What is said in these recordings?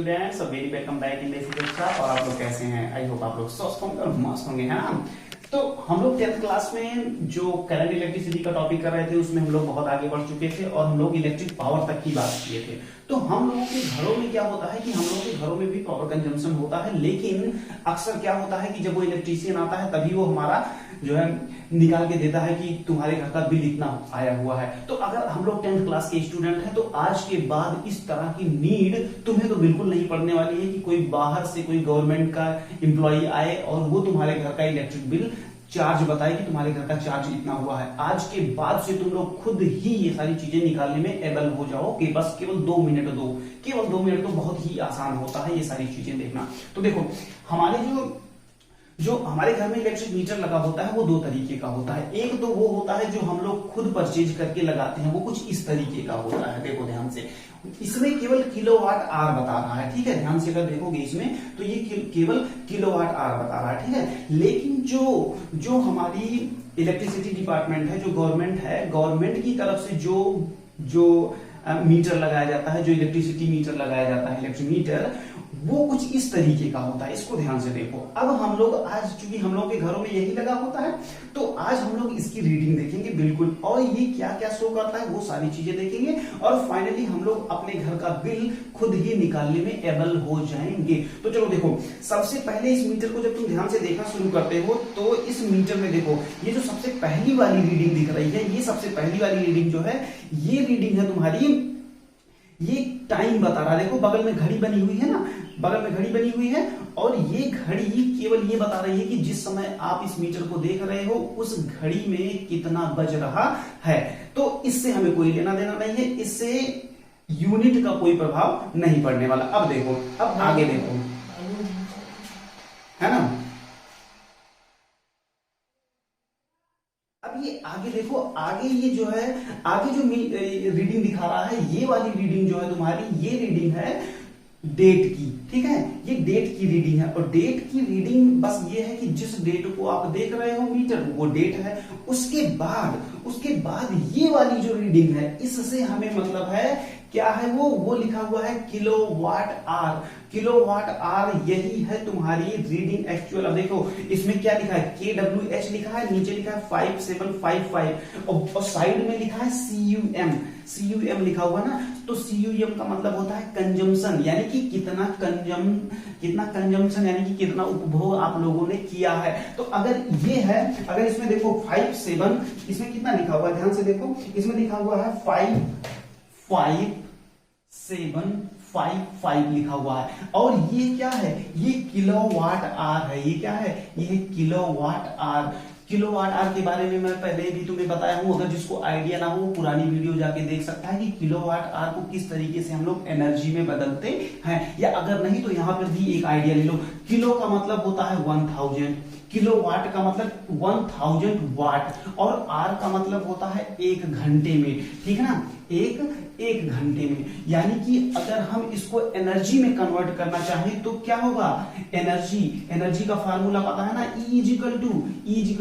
Students, very welcome back in this कक्षा। और आप लोग कैसे हैं? आई होप आप लोग स्वस्थ होंगे और मस्त होंगे, है ना। तो हम लोग 10th क्लास में जो करंट इलेक्ट्रिसिटी का टॉपिक कर रहे थे उसमें हम लोग बहुत आगे बढ़ चुके थे और हम लोग इलेक्ट्रिक पावर तक की बात किए थे। तो हम लोगों के घरों में क्या होता है कि हम लोगों के घरों में भी पावर कंजम्पशन होता है, लेकिन अक्सर क्या होता है कि जब वो इलेक्ट्रीशियन आता है तभी वो हमारा जो है निकाल के देता है कि तुम्हारे घर का बिल इतना आया हुआ है। तो अगर हम लोग 10th क्लास के स्टूडेंट हैं तो आज के बाद इस तरह की नीड तुम्हें तो बिल्कुल नहीं पड़ने वाली है कि कोई बाहर से कोई गवर्नमेंट का एम्प्लॉय आए और वो तुम्हारे घर का इलेक्ट्रिक बिल चार्ज बताए कि तुम्हारे घर का चार्ज इतना हुआ है। आज के बाद से तुम लोग खुद ही ये सारी चीजें निकालने में एबल हो जाओ कि बस केवल 2 मिनट दो, केवल 2 मिनट तो बहुत ही आसान होता है ये सारी चीजें देखना। तो देखो हमारे जो हमारे घर में इलेक्ट्रिक मीटर लगा होता है वो 2 तरीके का होता है। एक तो वो होता है जो हम लोग खुद परचेज करके लगाते हैं, वो कुछ इस तरीके का होता है। देखो ध्यान से, इसमें केवल किलोवाट आर बता रहा है, ठीक है। ध्यान से अगर देखोगे इसमें तो ये केवल किलोवाट आर बता रहा है, ठीक है। लेकिन जो हमारी इलेक्ट्रिसिटी डिपार्टमेंट है, जो गवर्नमेंट है, गवर्नमेंट की तरफ से जो मीटर लगाया जाता है, जो इलेक्ट्रिसिटी मीटर लगाया जाता है, इलेक्ट्रिक मीटर, वो कुछ इस तरीके का होता है। इसको ध्यान से देखो। अब हम लोग आज चूंकि हम लोग के घरों में यही लगा होता है तो आज हम लोग इसकी रीडिंग देखेंगे बिल्कुल, और ये क्या क्या शो करता है वो सारी चीजें देखेंगे और फाइनली हम लोग अपने घर का बिल खुद ही निकालने में एबल हो जाएंगे। तो चलो देखो, सबसे पहले इस मीटर को जब तुम ध्यान से देखना शुरू करते हो तो इस मीटर में देखो ये जो सबसे पहली वाली रीडिंग दिख रही है, ये सबसे पहली वाली रीडिंग जो है ये रीडिंग है तुम्हारी, ये टाइम बता रहा है। देखो बगल में घड़ी बनी हुई है ना, बगल में घड़ी बनी हुई है और ये घड़ी केवल ये बता रही है कि जिस समय आप इस मीटर को देख रहे हो उस घड़ी में कितना बज रहा है। तो इससे हमें कोई लेना देना नहीं है, इससे यूनिट का कोई प्रभाव नहीं पड़ने वाला। अब देखो, अब आगे देखो, है ना। अब ये आगे देखो, आगे ये जो है, आगे जो रीडिंग दिखा रहा है, ये वाली रीडिंग जो है तुम्हारी, ये रीडिंग है डेट की, ठीक है। ये डेट की रीडिंग है और डेट की रीडिंग बस ये है कि जिस डेट को आप देख रहे हो मीटर वो डेट है। उसके बाद ये वाली जो रीडिंग है इससे हमें मतलब है क्या है, वो लिखा हुआ है किलोवाट आर। किलोवाट आर यही है तुम्हारी रीडिंग एक्चुअल। अब देखो इसमें क्या लिखा है, KWH लिखा है, नीचे लिखा है 5755 और साइड में लिखा है CUM लिखा हुआ ना। तो CUM का मतलब होता है कंजम्पशन, यानी कि कितना कंजम्पशन यानी कि कितना उपभोग आप लोगों ने किया है। तो अगर ये है, अगर इसमें देखो 57, इसमें कितना लिखा हुआ है, ध्यान से देखो, इसमें लिखा हुआ है 5755 लिखा हुआ है और ये क्या है, ये किलोवाट आर है। ये क्या है, ये किलोवाट आर। किलोवाट आर के बारे में मैं पहले भी तुम्हें बताया हूं, अगर जिसको आइडिया ना हो पुरानी वीडियो जाके देख सकता है कि किलोवाट आर को किस तरीके से हम लोग एनर्जी में बदलते हैं। या अगर नहीं तो यहां पर भी एक आइडिया ले लो। किलो का मतलब होता है 1000, किलोवाट का मतलब 1000 वाट और आर का मतलब होता है 1 घंटे में, ठीक है ना, एक घंटे में। यानी कि अगर हम इसको एनर्जी में कन्वर्ट करना चाहें तो क्या होगा, एनर्जी का फार्मूला पता है ना, E इक्वल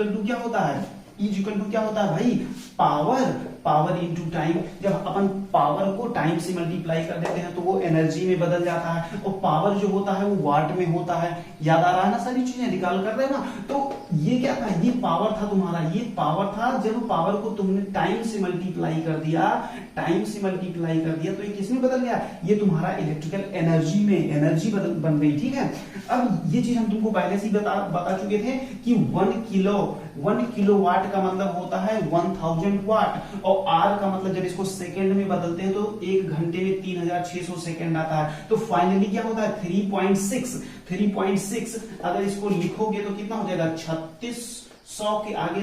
टू क्या होता है, E इक्वल टू क्या होता है भाई, पावर इनटू टाइम। जब अपन पावर को टाइम से मल्टीप्लाई कर देते हैं तो वो एनर्जी में बदल जाता है और पावर जो होता है वो वाट में होता है। याद आ रहा है ना, सारी चीजें निकाल कर रहे हैं ना। तो ये क्या था, ये पावर था तुम्हारा, ये पावर था। जब पावर को तुमने टाइम से मल्टीप्लाई कर दिया तो ये किसमें बदल गया, ये तुम्हारा इलेक्ट्रिकल एनर्जी में एनर्जी बन गई, ठीक है। अब ये चीज हम तुमको पहले से बता चुके थे कि 1 किलोवाट का मतलब होता है 1000 वाट और आर का मतलब जब इसको सेकंड में बदलते हैं तो 1 घंटे में 3600 सेकंड आता है। तो फाइनली क्या होता है 3.6। अगर इसको लिखोगे तो कितना हो जाएगा, 3600 के आगे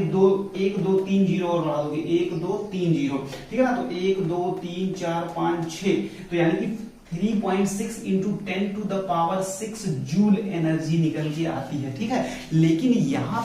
1 2 3 0 और बढ़ा दोगे, 1 2 3 0, ठीक है ना। तो 1 2 3 4 5 6, तो यानी कि 3.6 into 10 to the power 6 joule energy निकल के आती है, ठीक है। लेकिन यहाँ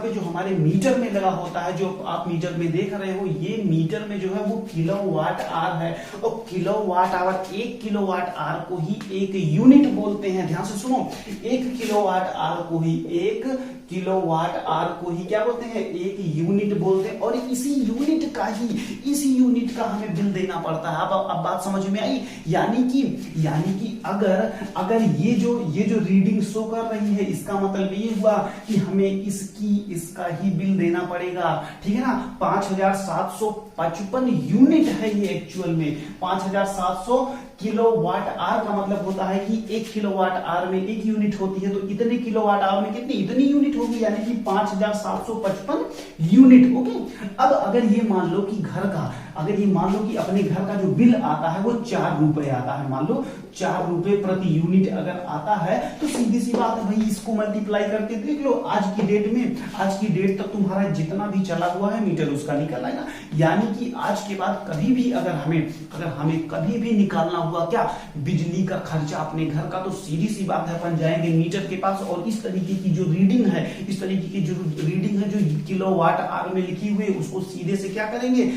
पे जो हमारे मीटर में लगा होता है, जो आप मीटर में देख रहे हो, ये मीटर में जो है वो किलोवाट आर है और किलोवाट आवर, 1 किलोवाट आर को ही 1 यूनिट बोलते हैं। ध्यान से सुनो, 1 किलोवाट आर को ही 1 किलोवाट आवर को ही क्या बोलते हैं, एक यूनिट बोलते हैं, और इसी यूनिट का हमें बिल देना पड़ता है। अब बात समझ में आई। यानी कि अगर ये जो रीडिंग शो कर रही है, इसका मतलब ये हुआ कि हमें इसका ही बिल देना पड़ेगा, ठीक है ना। 5755 यूनिट है ये एक्चुअल में। 5700 किलोवाट आवर का मतलब होता है कि 1 किलोवाट आवर में 1 यूनिट होती है, तो इतने किलोवाट आवर में इतनी यूनिट होगी, यानी कि 5755 यूनिट। ओके, अब अगर ये मान लो कि अपने घर का जो बिल आता है वो 4 रुपए आता है, मान लो 4 रुपए प्रति यूनिट अगर आता है, तो सीधी सी बात है भाई, इसको मल्टीप्लाई करके देख लो। आज की डेट तक तुम्हारा जितना भी चला हुआ है मीटर उसका निकल आएगा। यानी कि आज के बाद कभी भी अगर हमें कभी भी निकालना हुआ क्या, बिजली का खर्चा अपने घर का, तो सीधी सी बात है अपन जाएंगे मीटर के पास, और इस तरीके की जो रीडिंग है जो किलोवाट आवर में लिखी हुई है, उसको सीधे से क्या करेंगे,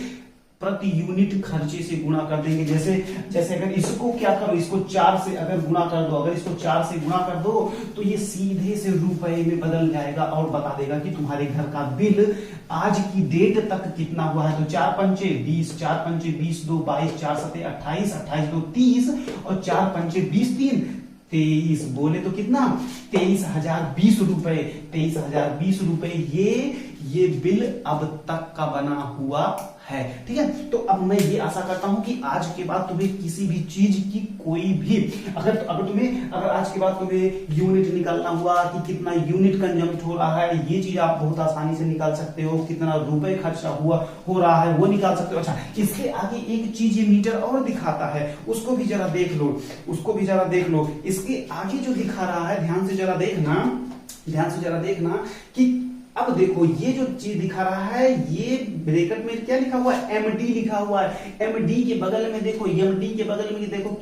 प्रति यूनिट खर्चे से गुणा कर देंगे। जैसे अगर इसको क्या करो, इसको 4 से अगर गुणा कर दो, तो ये सीधे से रुपए में बदल जाएगा और बता देगा कि तुम्हारे घर का बिल आज की डेट तक कितना हुआ है। तो 4 पंचे 20, 4 पंचे 20, 2 22, 4 सते 28, 28 2 30, और 4 पंचे 20, 3 23, बोले तो कितना, 23,020 रुपए। 23,020 रुपए ये बिल अब तक का बना हुआ है, ठीक है। तो अब मैं ये आशा करता हूं कि आज के बाद तुम्हें किसी भी चीज की कोई भी अगर आज के बाद तुम्हें यूनिट निकालना हुआ कि कितना यूनिट कंजम्प्ट हो रहा है, ये चीज आप बहुत आसानी से निकाल सकते हो। कितना रुपए खर्चा हो रहा है वो निकाल सकते हो। अच्छा, इसके आगे एक चीज ये मीटर और दिखाता है, उसको भी जरा देख लो। इसके आगे जो दिखा रहा है, ध्यान से जरा देखना कि अब देखो ये जो चीज दिखा रहा है, ये ब्रैकेट में क्या लिखा हुआ है, एमडी लिखा हुआ है। एमडी के बगल में देखो,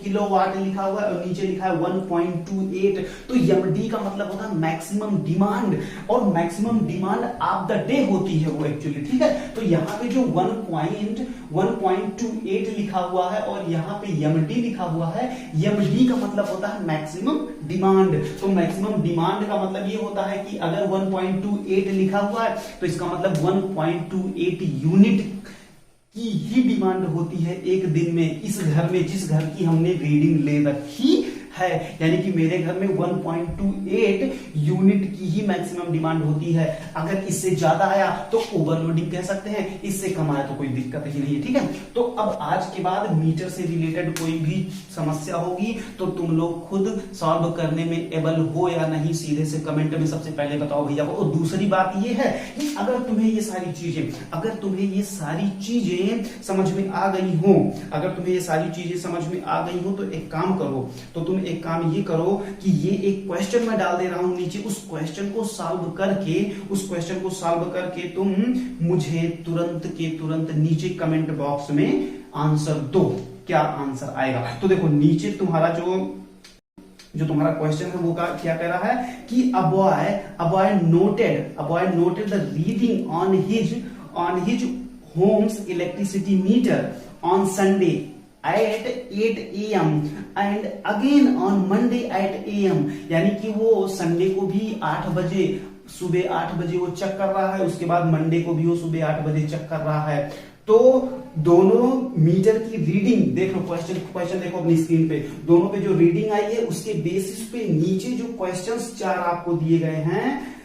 किलोवाट लिखा हुआ है, और नीचे लिखा है 1.28। तो एमडी का मतलब होता है मैक्सिमम डिमांड, और maximum demand of the day होती है वो एक्चुअली, ठीक है। तो यहाँ पे जो 1.28 लिखा हुआ है और यहाँ पे एमडी लिखा हुआ है, एमडी का मतलब होता है मैक्सिमम डिमांड। तो मैक्सिमम डिमांड का मतलब ये होता है कि अगर 1.28 लिखा हुआ है, तो इसका मतलब 1.28 यूनिट की ही डिमांड होती है एक दिन में, इस घर में, जिस घर की हमने रीडिंग ले रखी है। यानी कि मेरे घर में 1.28 यूनिट की ही मैक्सिमम डिमांड होती है। अगर इससे ज्यादा आया तो ओवरलोडिंग कह सकते हैं, इससे कम आया तो कोई दिक्कत ही नहीं है, ठीक है। तो अब आज के बाद मीटर से रिलेटेड कोई भी समस्या होगी तो तुम लोग खुद सॉल्व करने में एबल हो या नहीं, सीधे से कमेंट में सबसे पहले बताओ भैया। और दूसरी बात ये है कि अगर तुम्हें ये सारी चीजें समझ में आ गई हो, तो एक काम करो, एक काम ये करो कि ये एक क्वेश्चन मैं डाल दे रहा हूं नीचे, उस क्वेश्चन को सॉल्व करके तुम मुझे तुरंत के तुरंत नीचे कमेंट बॉक्स में आंसर दो। क्या आंसर आएगा? तो देखो नीचे तुम्हारा जो तुम्हारा क्वेश्चन है वो क्या कह रहा है कि a boy noted the reading on his home's electricity meter on Sunday at 8 AM and again on Monday at AM। यानी कि वो संडे को भी 8 बजे, सुबह 8 बजे वो चेक कर रहा है, उसके बाद मंडे को भी वो सुबह 8 बजे चेक कर रहा है। तो दोनों मीटर की रीडिंग देख लो, क्वेश्चन देखो अपनी स्क्रीन पे, दोनों पे जो रीडिंग आई है उसके बेसिस पे नीचे जो क्वेश्चंस 4 आपको दिए गए हैं,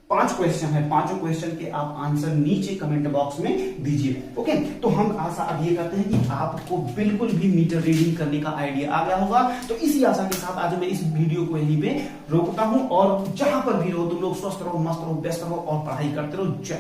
5 क्वेश्चन है, 5 क्वेश्चन के आप आंसर नीचे कमेंट बॉक्स में दीजिए। ओके, तो हम आशा अब ये करते हैं कि आपको बिल्कुल भी मीटर रीडिंग करने का आइडिया आ गया होगा। तो इसी आशा के साथ आज मैं इस वीडियो को यहीं पे रोकता हूं, और जहां पर भी रहो तुम लोग स्वस्थ रहो, मस्त रहो, व्यस्त रहो और पढ़ाई करते रहो। जय